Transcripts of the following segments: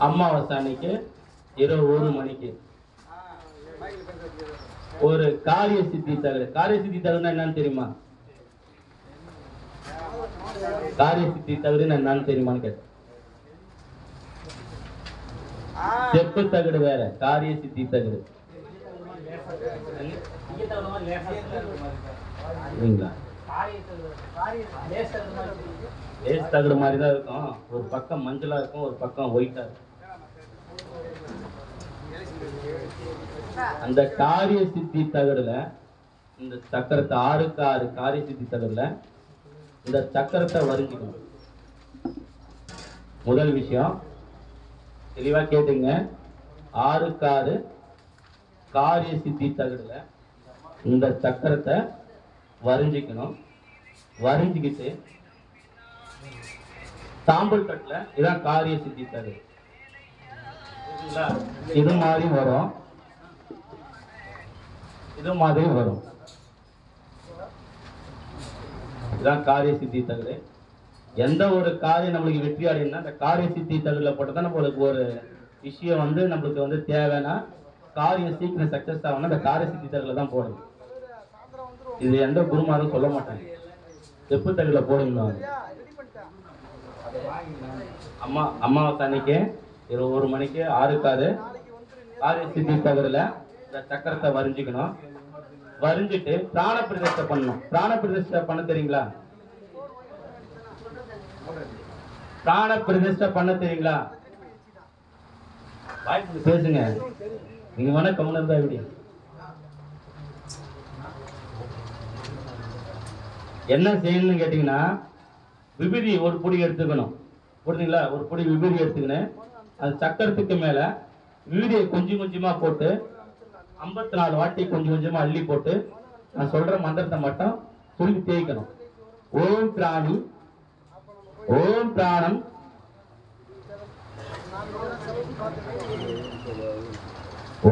அமாவாசை அன்னைக்கு இரவு 1 மணிக்கு ஒரு காரிய சித்தி தகடு. காரிய சித்தி தகடுனா என்னன்னு தெரியுமா? காரிய சித்தி தகடுன்னு என்னன்னு தெரியுமான்னு கேட்டேன். செப்பு தகடு வேற, காரிய சித்தி தகடு. லேஸ் தகடு மாதிரி தான் இருக்கும். ஒரு பக்கம் மஞ்சளா இருக்கும், ஒரு பக்கம் ஒயிட்டா இருக்கும். அந்த காரிய சித்தி தகடுல இந்த சக்கரத்தை 6க்கு 6 காரிய சித்தி தகடுல இந்த சக்கரத்தை வரிஞ்சுக்கணும். முதல் விஷயம் தெளிவா கேட்டுங்க. 6க்கு 6 காரிய சித்தி தகடுல இந்த சக்கரத்தை வரிஞ்சிக்கணும். வரிஞ்சுக்கிட்டு தாம்பல் தட்டுல இதான் காரிய சித்தி தகடு. இது மாதிரி வரும், இது மாதிரி வரும். இதுதான் காரிய சித்தி தகடு. எந்த ஒரு காரியம் நம்மளுக்கு வெற்றி அடையணும்னா அந்த காரிய சித்தி தகடுல போட்டதான் நம்மளுக்கு ஒரு விஷயம் நம்மளுக்கு தேவைன்னா காரியம் சீக்கிரம் சக்சஸ் ஆகணும். அந்த காரிய சித்தி தகடுல தான் போடணும். இது எந்த குருமாரும் சொல்ல மாட்டாங்க. செப்பு தகடுல போடுங்க. அமாவாசை அன்னைக்கு இரவு 1 மணிக்கு 6க்கு 6 காரிய சித்தி தகடுல இந்த சக்கரத்தை வரிஞ்சுக்கணும். வரிஞ்சிட்டு பிராண பிரதிஷ்டை பண்ணணும். பிராண பிரதிஷ்டை பண்ண தெரியுங்களா? பிராண பிரதிஷ்டை பண்ண தெரியுங்களா? வாய்ப்பு பேசுங்க. நீங்க வேணா கம்முன்னு தான் எப்படி என்ன செய்யணும்னு கேட்டீங்கன்னா, விபூதி ஒரு பொடி எடுத்துக்கணும். புரியுதுங்களா? ஒரு பொடி விபூதி எடுத்துக்கணும். அது சக்கரத்துக்கு மேல விபூதியை கொஞ்சம் கொஞ்சமா போட்டு 54 வாட்டி கொஞ்சம் கொஞ்சமா அள்ளி போட்டு நான் சொல்ற மந்திரத்தை மட்டும் சொல்லி தேய்க்கணும். ஓம் பிராணி, ஓம் பிராணம்,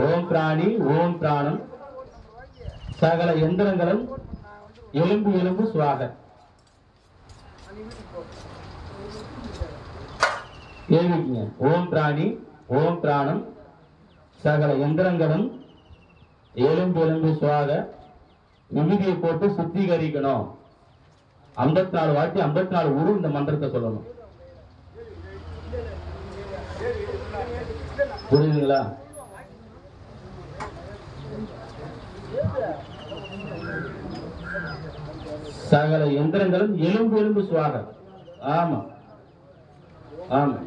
ஓம் பிராணி, ஓம் பிராணம், சகல எந்திரங்களும் எலும்பு எலும்பு சுவாக. கேள்விக்குங்க. ஓம் பிராணி, ஓம் பிராணம், சகல எந்திரங்களும் எலும்பு எலும்பு சுவாக. விபூதியை போட்டு சுத்திகரிக்கணும். 54 வாட்டி 54 உரு இந்த மந்திரத்தை சொல்லணும். புரியுதுங்களா? சகல எந்திரங்களும் எலும்பு எலும்பு சுவாக. ஆமா ஆமா.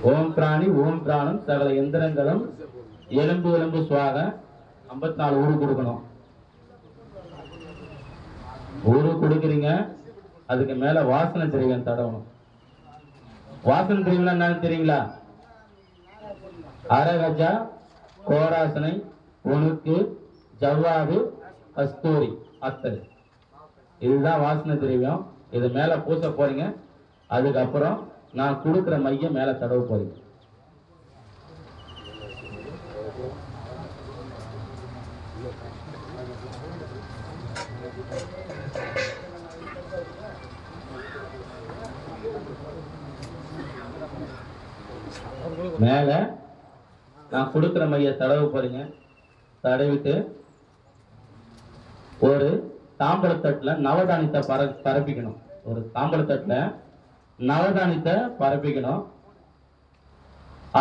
ஓம் பிராணி, ஓம் பிராணம், சகல எந்திரங்களும் எலும்பு எலும்பு சுவாக. 54 ஊரு கொடுக்கணும். ஊரு கொடுக்குறீங்க. அதுக்கு மேல வாசனை திரவியம் தடவணும். வாசனை திரவியம் என்னன்னு தெரியுங்களா? அரகஜா, கோராசனை, ஒழுக்கு, ஜவ்வாது, கஸ்தூரி, அத்தர். இதுதான் வாசனை திரவியம். இது மேல பூச போறீங்க. அதுக்கப்புறம் நான் கொடுக்குற மையம் மேல தடவ போறீங்க. மேல நான் கொடுக்குற மைய தடவ போறீங்க. தடவிட்டு ஒரு தாம்பழத்தட்டுல நவதானியத்தை பரப்பிக்கணும். ஒரு தாம்பழத்தட்டுல நவதானியத்தை பரப்பிக்கணும்.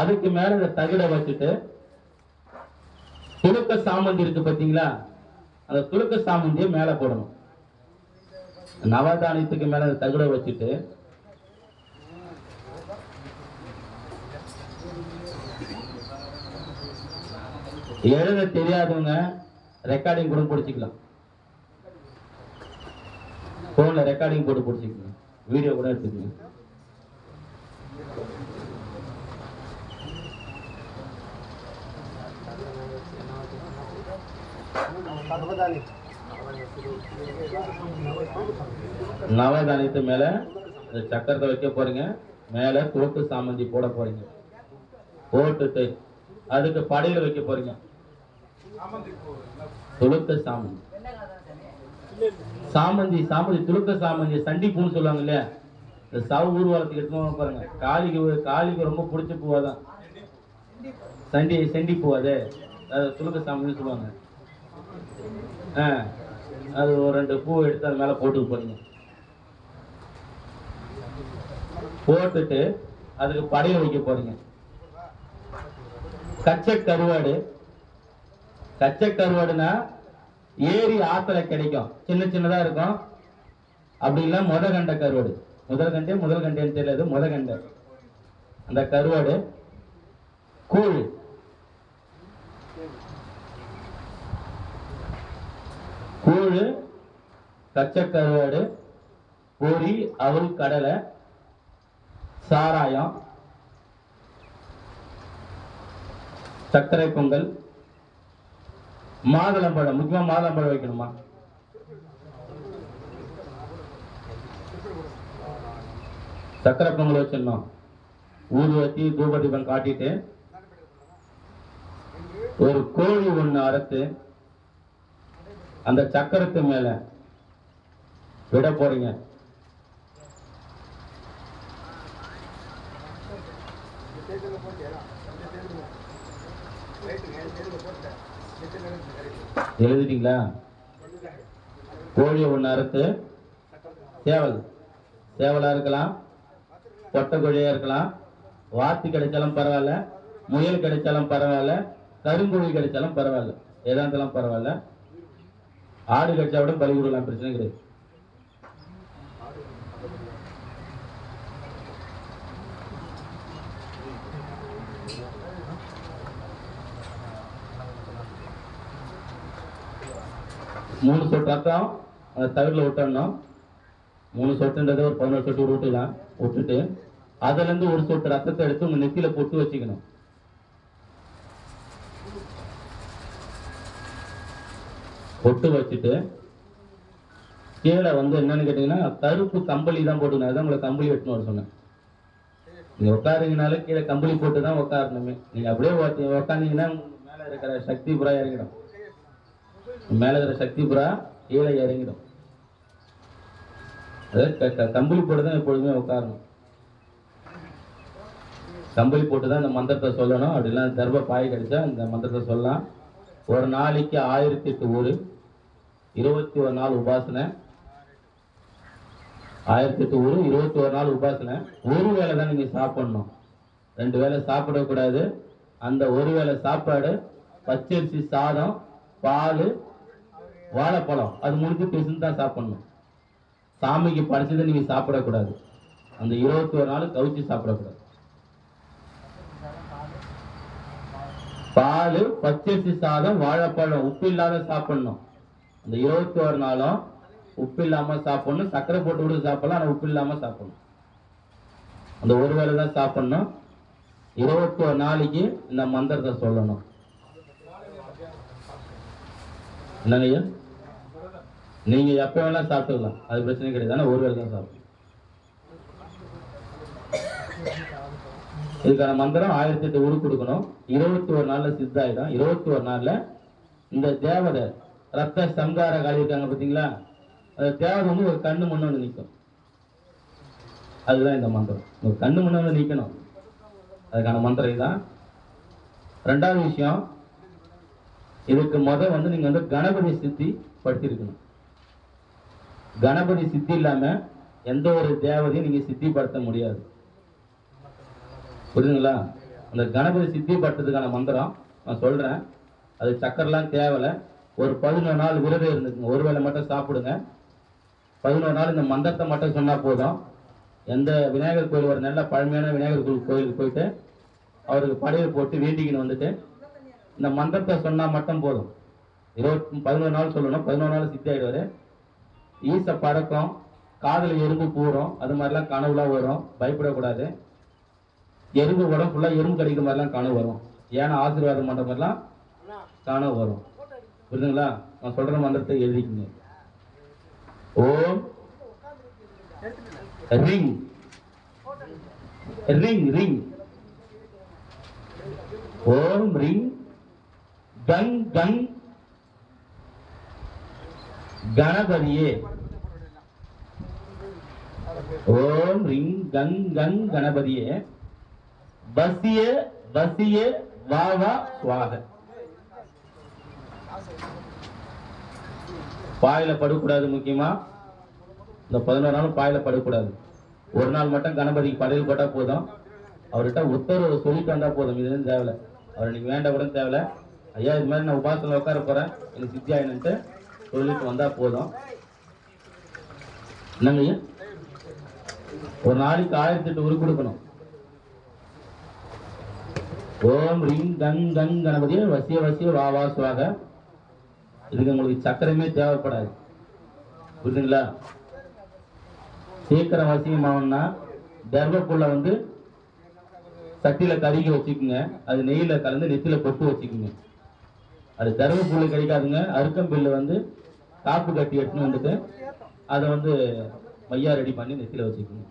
அதுக்கு மேல இந்த தகடை வச்சுட்டு துளுக்க சாமந்தி இருக்கு பாத்தீங்களா? அந்த துளுக்க சாமந்தியை மேல போடணும். நவதானியத்துக்கு மேல இந்த தகடை வச்சுட்டு எழுத தெரியாதவங்க ரெக்கார்டிங் கூட பிடிச்சிக்கலாம். போன்ல ரெக்கார்டிங் போட்டு பிடிச்சிக்கலாம். வீடியோ கூட எடுத்துக்கங்க. நவதானியத்து மேல இந்த சக்கரத்தை வைக்க போறீங்க. மேல துளுக்கு சாமந்தி போட போறீங்க. போட்டுட்டு அதுக்கு படையில வைக்க போறீங்க. துளுக்க சாமந்தி, சாமந்தி சாமந்தி துளுக்க சாமந்தி சண்டி பூன்னு சொல்லுவாங்க இல்லையா? இந்த சவு ஊர்வலத்துக்கு எடுத்து பாருங்க. காளிக்கு ரொம்ப பிடிச்ச பூவாதான் செண்டி பூ. அது துளுக்க சாமின்னு சொல்லுவாங்க. அது ஒரு 2 பூ எடுத்து அது மேல போட்டு போறீங்க. போட்டுட்டு அதுக்கு படையல் வைக்க போறீங்க. கச்சை கருவாடுனா ஏரி ஆத்துல கிடைக்கும், சின்ன சின்னதா இருக்கும். அப்படி இல்ல முதகண்ட கருவாடு, முதல் கண்டேன்னு தெரியாது, முதகண்ட அந்த கருவாடு. கூழ், கச்சை கருவாடு, பொரி, அவல், கடலை, சாராயம், சர்க்கரை பொங்கல், மாதுளம்பழம். முக்கியமா மாதுளம்பழம் வைக்கணுமா? சர்க்கரை பொங்கல் வச்சிடணும். ஊதுவத்தி தூபதீபம் காட்டிட்டு ஒரு கோழி ஒண்ணு அறுத்து அந்த சக்கரத்து மேல விட போறீங்க. எழுதிட்டீங்களா? கோழியை ஒண்ணு அறுத்து, சேவலா இருக்கலாம், பொட்டை கோழியா இருக்கலாம், வாத்து கிடைச்சாலும் பரவாயில்ல, முயல் கிடைச்சாலும் பரவாயில்ல, கருங்கோழி கிடைச்சாலும் பரவாயில்ல, எதா இருந்தாலும் பரவாயில்ல. ஆடு கிடைச்சா விட பலி கொடுக்கலாம், பிரச்சனை கிடையாது. மூணு சொட்டு ரத்தம் அந்த தவிரில் விட்டணும். 3 சொட்டுன்றது ஒரு 11 சொட்டு விட்டுலாம். விட்டுட்டு அதுல இருந்து ஒரு சொட்டு ரத்தத்தை எடுத்து உங்க நெத்தியில பொட்டு வச்சுக்கணும். பொட்டு வச்சுட்டு கீழே என்னன்னு கேட்டீங்கன்னா கருப்பு கம்பளி தான் போட்டுக்கணும். அதுதான் உங்களை கம்பளி வெட்டணும் வர சொன்னேன். நீங்க உட்காருங்கனால கீழே கம்பளி போட்டு தான் உட்காரணுமே. நீங்க அப்படியே உட்காந்தீங்கன்னா மேல இருக்கிற சக்தி புறா இறங்கிடும். மேல இருக்கிற சக்தி புறா கீழே இறங்கிடும். கம்பளி போட்டு தான் எப்பொழுதுமே உட்காரணும். கம்பளி போட்டு தான் இந்த மந்திரத்தை சொல்லணும். அப்படிலாம் தர்ப பாய் கிடைச்சா இந்த மந்திரத்தை சொல்லலாம். ஒரு நாளைக்கு 1008 ஊரு, 21 நாள் உபாசனை. 1008 ஊரு, 21 நாள் உபாசனை. ஒரு வேளை தான் நீங்க சாப்பிடணும், 2 வேளை சாப்பிடக்கூடாது. அந்த ஒரு வேளை சாப்பாடு பச்சரிசி சாதம், பால், வாழைப்பழம், அது முடிஞ்சு பேசுன்னு தான் சாப்பிடணும். சாமிக்கு படைச்சதை நீங்க சாப்பிடக்கூடாது. அந்த 21 நாள் கவுச்சி சாப்பிடக்கூடாது. பால், பச்சரிசி சாதம், வாழைப்பழம் உப்பு இல்லாத சாப்பிடணும். அந்த 21 நாளும் உப்பு இல்லாம சாப்பிடணும். சர்க்கரை போட்டு கூட சாப்பிடலாம், ஆனா உப்பு இல்லாம சாப்பிடணும். அந்த ஒரு வேளை தான் சாப்பிடணும். 21 நாளைக்கு இந்த மந்திரத்தை சொல்லணும். என்னங்க, நீங்க எப்ப வேணா சாப்பிட்டுக்கலாம், அது பிரச்சனை கிடையாது. ஆனா ஒரு வேளை தான் சாப்பிடணும். இதுக்கான மந்திரம் 1008 ஊரு கொடுக்கணும். 21 நாள்ல சித்தாயிடும். 21 நாள்ல இந்த தேவதை ரத்த சங்கார காலி இருக்காங்க பார்த்தீங்களா, அந்த தேவதை ஒரு கண்ணு முன்னு நிற்கும். அதுதான் இந்த மந்திரம். ஒரு கண்ணு முன்னு நிற்கணும். அதுக்கான மந்திரம் இதுதான். 2வது விஷயம், இதுக்கு நீங்க கணபதி சித்தி படுத்திருக்கணும். கணபதி சித்தி இல்லாம எந்த ஒரு தேவதையும் நீங்க சித்திப்படுத்த முடியாது. புரியுதுங்களா? அந்த கணபதி சித்தி படுத்துறதுக்கான மந்திரம் நான் சொல்றேன். அது சக்கரெல்லாம் தேவையில்ல. ஒரு 11 நாள் விரதம் இருந்துக்குங்க. ஒரு வேளை மட்டும் சாப்பிடுங்க. 11 நாள் இந்த மந்திரத்தை மட்டும் சொன்னா போதும். எந்த விநாயகர் கோயில், ஒரு நல்ல பழமையான விநாயகர் கோயிலுக்கு போயிட்டு அவருக்கு படையல் போட்டு வேண்டிக்கின்னு வந்துட்டு இந்த மந்திரத்தை சொன்னா மட்டும் போதும். 11 நாள் சொல்லணும். 11 நாள் சித்தி ஆயிடுவாரு. ஈச பறக்கும், காதல் எறும்பு பூரும், அது மாதிரிலாம் கனவுலாம் வரும். பயப்படக்கூடாது. எறும்பு உடம்பு ஃபுல்லா எறும்பு கடிக்கிற மாதிரிலாம் கனவு வரும். ஏன்னா ஆசீர்வாதம் பண்ற மாதிரிலாம் கனவு வரும். புரியுதுங்களா? நான் சொல்ற மந்திரத்தை எழுதிக்கங்க. ஓம் ரிங் ரிங் ரிங், ஓம் ரிங் கங் கங் கணபதியே ஓம் ரிங் கங் கங் கணபதியே வசிய வசிய வாவா சுவாக. பாயில படக்கூடாது. முக்கியமா இந்த 11 நாளும் பாயில படக்கூடாது. ஒரு நாள் மட்டும் கணபதிக்கு படையல் போட்டா போதும். அவர்கிட்ட உத்தரவு சொல்லிட்டு வந்தா போதும். இது தேவையில்ல. அவர் இன்னைக்கு வேண்ட கூட தேவையில்ல. ஐயா இது மாதிரி நான் உபாசனை உட்கார போறேன், எனக்கு சித்தி ஆயினுட்டு சொல்லிட்டு வந்தா போதும். என்னங்க ஐயா, ஒரு நாளைக்கு 1008 உரு கொடுக்கணும். ஓம் ரீம் கங் கங் கணபதியே வசிய வசிய வாவா சுவாக. இதுக்கு உங்களுக்கு சக்கரமே தேவைப்படாது. புரியுதுங்களா? சீக்கிரம் வசியமாகணும்னா தர்மப்புள்ள வந்து சட்டியில கருகி வச்சுக்குங்க. அது நெய்யில கலந்து நெத்தில பொட்டு வச்சுக்குங்க. அது தர்மப்புள்ள கிடைக்காதுங்க. அருக்கம்பில்லு வந்து காப்பு கட்டி எடுத்துன்னு வந்துட்டு அதை வந்து மையா ரெடி பண்ணி நெத்தில வச்சுக்குங்க.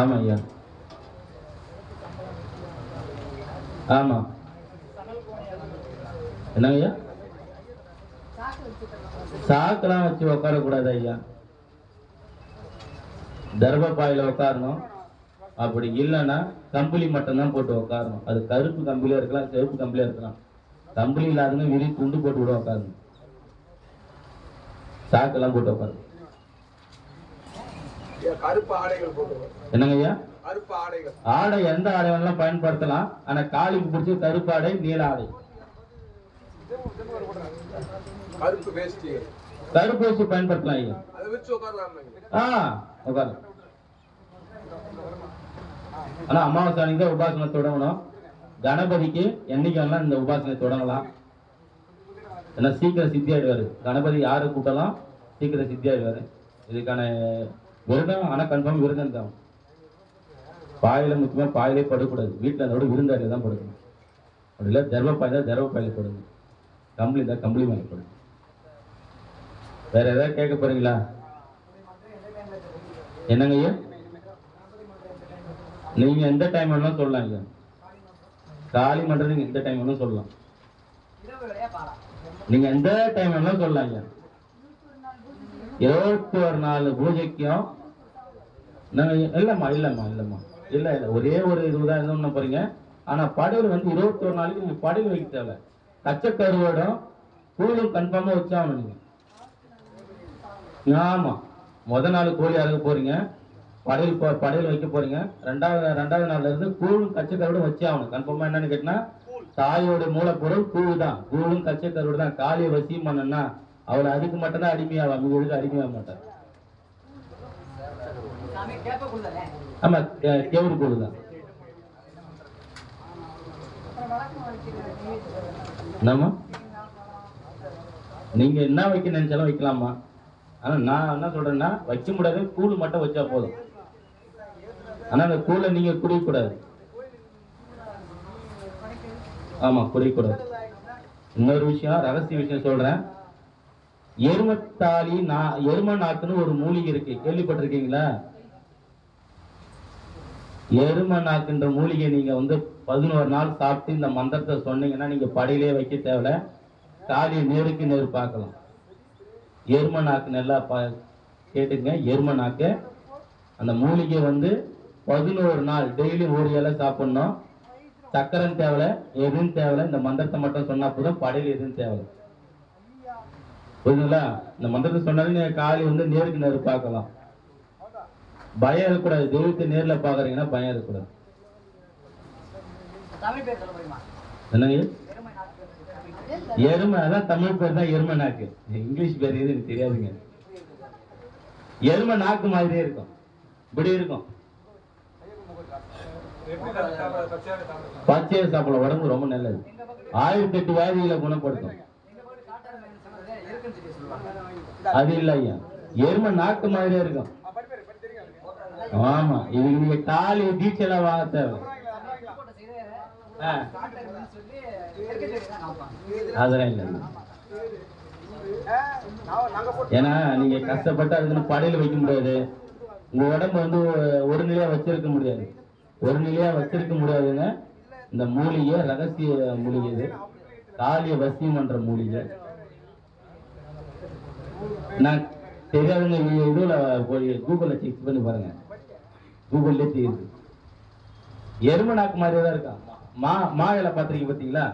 ஆமா ஐயா, ஆமா. என்னங்க ஐயா, சாக்கெல்லாம் வச்சு உட்காரக்கூடாது ஐயா. தர்மபாயில உட்காரணும். அப்படி இல்லைன்னா கம்பளி மட்டும்தான் போட்டு உட்காரணும். அது கருப்பு கம்பளியா இருக்கலாம், சிவப்பு கம்பளியா இருக்கலாம். கம்பளி இல்லாதவங்க விரி துண்டு போட்டு விட உட்காரணும். சாக்கெல்லாம் போட்டு உட்காரணும். என்னங்க ஐயா, ஆடை எந்த ஆடை வேணாலும் பயன்படுத்தலாம். ஆனா காலிக்கு பிடிச்ச கருப்பு ஆடை, நீல ஆடை. கருப்பு வேஷ்டி பயன்படுத்தலாம் ஐயா. உட்காரலாம். ஆனா அமாவாசை அன்னைக்கு தான் உபாசனை தொடங்கணும். கணபதிக்கு என்னைக்கு வேணாலும் இந்த உபாசனை தொடங்கலாம். ஏன்னா சீக்கிரம் சித்தி ஆயிடுவாரு. கணபதி யாரை கூட்டலாம், சீக்கிரம் சித்தி ஆயிடுவாரு. இதுக்கான விரதம், ஆனா கன்ஃபார்ம் விரதம் தான். பாயில முக்கியமா பாயிலே படக்கூடாது. வீட்டில் அதோட விருந்தாளியில தான் படுக்கணும். அப்படி இல்லை தர்மபாய் தான் தர்மபாயில படுங்க. கம்பளி தான் கம்பளி மேலே படுங்க. வேற ஏதாவது கேட்க போறீங்களா? என்னங்க ஐயா, நீங்க எந்த டைம் வேணாலும் சொல்லலாம் ஐயா. காலி மண்டலம் எந்த டைம் வேணாலும் சொல்லலாம். நீங்க எந்த டைம் வேணாலும் சொல்லலாம் ஐயா. 21 நாள் பூஜைக்கும் இல்லம்மா இல்லம்மா இல்லம்மா இல்ல இல்ல ஒரே ஒரு இதுதான் என்ன போறீங்க. ஆனா படையல் வந்து 21 நாளைக்கு நீங்க படையல் வைக்க தேவை. கச்சக்கருவோடும் கூழும் கன்ஃபார்மா வச்சாகணும் நீங்க. ஆமா, முதல் நாள் கோழி அறுக்க போறீங்க, படையல் வைக்க போறீங்க. ரெண்டாவது நாள்ல இருந்து கூழும் கச்சக்கருவோடும் வச்சே ஆகணும் கன்ஃபார்மா. என்னன்னு கேட்டீங்கன்னா தாயோட மூலப்பொருள் கூழ் தான். கூழும் கச்சக்கருவோடு தான். காளியை வசியம் பண்ணனா அவளை அதுக்கு மட்டும்தான் அடிமையாவா, உங்களுக்கு அடிமையாக மாட்டார். ஆமா, கேவரு கூழ் தான். என்னம்மா, நீங்க என்ன வைக்க நினைச்சாலும் வைக்கலாமா. ஆனா நான் என்ன சொல்றேன்னா வைக்க முடியாது, கூழ் மட்டும் வச்சா போதும். ஆனா அந்த கூழை நீங்க குடிக்கக்கூடாது. ஆமா, குடிக்கக்கூடாது. இன்னொரு விஷயம், ரகசிய விஷயம் சொல்றேன். எருமத்தாளி எரும நாக்குன்னு ஒரு மூலிகை இருக்கு, கேள்விப்பட்டிருக்கீங்களா? எரும நாக்குன்ற மூலிகை நீங்க வந்து 11 நாள் சாப்பிட்டு இந்த மந்திரத்தை சொன்னீங்கன்னா நீங்க படியிலே வைக்க தேவையில்ல. காலியை நேருக்கு நேரு பார்க்கலாம். எரும நாக்கு நல்லா கேட்டுங்க. எரும நாக்கு அந்த மூலிகை வந்து 11 நாள் டெய்லி ஒரு இலை சாப்பிடணும். சக்கரம் தேவையில்ல, எதுவும் தேவையில்ல. இந்த மந்திரத்தை மட்டும் சொன்னா போதும், படையில எதுவும் தேவையில்லை. புரியுதுங்களா? இந்த மந்திரத்தை சொன்னாலும் நீங்க காலி வந்து நேருக்கு நேரு பார்க்கலாம். பயம் இருக்கக்கூடாது. தெய்வத்தை நேர்ல பாக்குறீங்கன்னா பயம் இருக்கக்கூடாது. என்னங்க எருமை? அதான் தமிழ் பேர் தான் எருமை நாக்கு. இங்கிலீஷ் பேர் எது எனக்கு தெரியாதுங்க. எருமை நாக்கு மாதிரியே இருக்கும், இப்படி இருக்கும். பச்சையை சாப்பிடலாம், உடம்பு ரொம்ப நல்லது. 1008 வியாதிகளை குணப்படுத்தும். அது இல்ல ஐயா, எருமை நாக்கு மாதிரியே இருக்கும். ஆமா, இதுக்கு நீங்க காலி டீச்செல்லாம் வாங்க தேவை. அதெல்லாம் இல்லை. ஏன்னா நீங்க கஷ்டப்பட்டு அதுக்குன்னு படையில வைக்க முடியாது. உங்க உடம்பு வந்து ஒரு நிலையா வச்சிருக்க முடியாது. ஒரு நிலையா வச்சிருக்க முடியாதுங்க. இந்த மூலிகை ரகசிய மூலிகை, இது காலிய வசியம் என்ற மூலிகை. நான் தெரியாதுங்க, இதுல போய் கூகுள்ல செக் பண்ணி பாருங்க, கூகுள்ல தெரியுது. எருமை நாக்கு மாதிரியே தான் இருக்கும். மா இலை பாத்திரிக்கை பார்த்தீங்களா,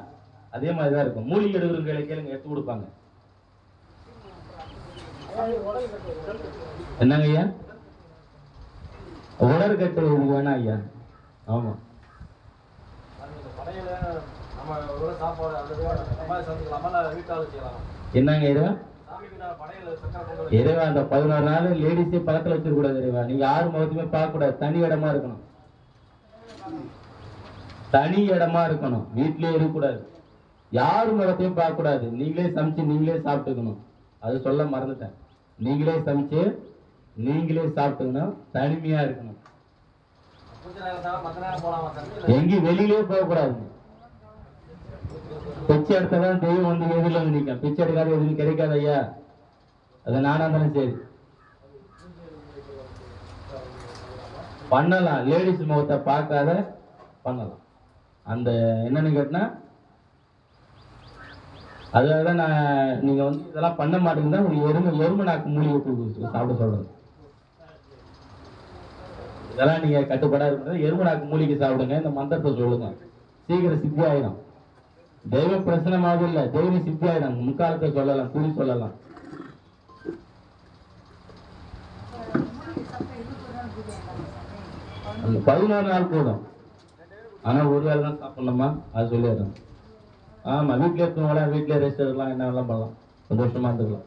அதே மாதிரி தான் இருக்கும். மூலிகை எடுக்கிறவங்க கேளுங்க, எடுத்து கொடுப்பாங்க. என்னங்க ஐயா, உடற்கட்டு வேணா ஐயா. ஆமா, என்னங்க இறைவா, இறைவா அந்த 11 நாள் லேடிஸே பக்கத்துல வச்சிருக்க கூடாது இறைவா. நீங்க யாரு முகத்தையுமே பார்க்க கூடாது. தனி இடமா இருக்கணும், தனி இடமா இருக்கணும். வீட்லயே இருக்கக்கூடாது, யாரு முகத்தையும் பார்க்க கூடாது. நீங்களே சமைச்சு நீங்களே சாப்பிட்டுக்கணும். அது சொல்ல மறந்துட்டேன். நீங்களே சமைச்சு நீங்களே சாப்பிட்டுக்கணும், தனிமையா இருக்கணும். எங்கேயும் வெளியிலே போகக்கூடாது. பிச்சை எடுத்ததான் தெய்வம் வந்து எதிரில் வந்து நிற்கும். பிச்சை எடுக்காத எதுவும் கிடைக்காது ஐயா. அது நானா இருந்தாலும் சரி பண்ணலாம். லேடிஸ் முகத்தை பார்க்காத பண்ணலாம். அந்த என்னன்னு கேட்டா, அதுக்காக தான் நான் நீங்க வந்து இதெல்லாம் பண்ண மாட்டேங்குதா உங்களுக்கு எருமை நாக்கு மூலிகை சாப்பிட சொல்றது. இதெல்லாம் நீங்க கட்டுப்பாடா இருக்கிறது. எருமை நாக்கு மூலிகை சாப்பிடுங்க, இந்த மந்திரத்தை சொல்லுங்க, சீக்கிரம் சித்தி ஆயிடும். தெய்வ பிரச்சனமாக இல்லை, தெய்வ சித்தி ஆயிடும். முக்காலத்தை சொல்லலாம், குறி சொல்லலாம். அந்த 14 நாள் போதும். ஆனா ஒரு வேலை தான் சாப்பிடணுமா, அது சொல்லிடுறேன். ஆமா, வீட்லயே இருக்கணும், வீட்லயே ரெஸ்ட் எடுக்கலாம், என்ன எல்லாம் பண்ணலாம், சந்தோஷமா இருந்துக்கலாம்.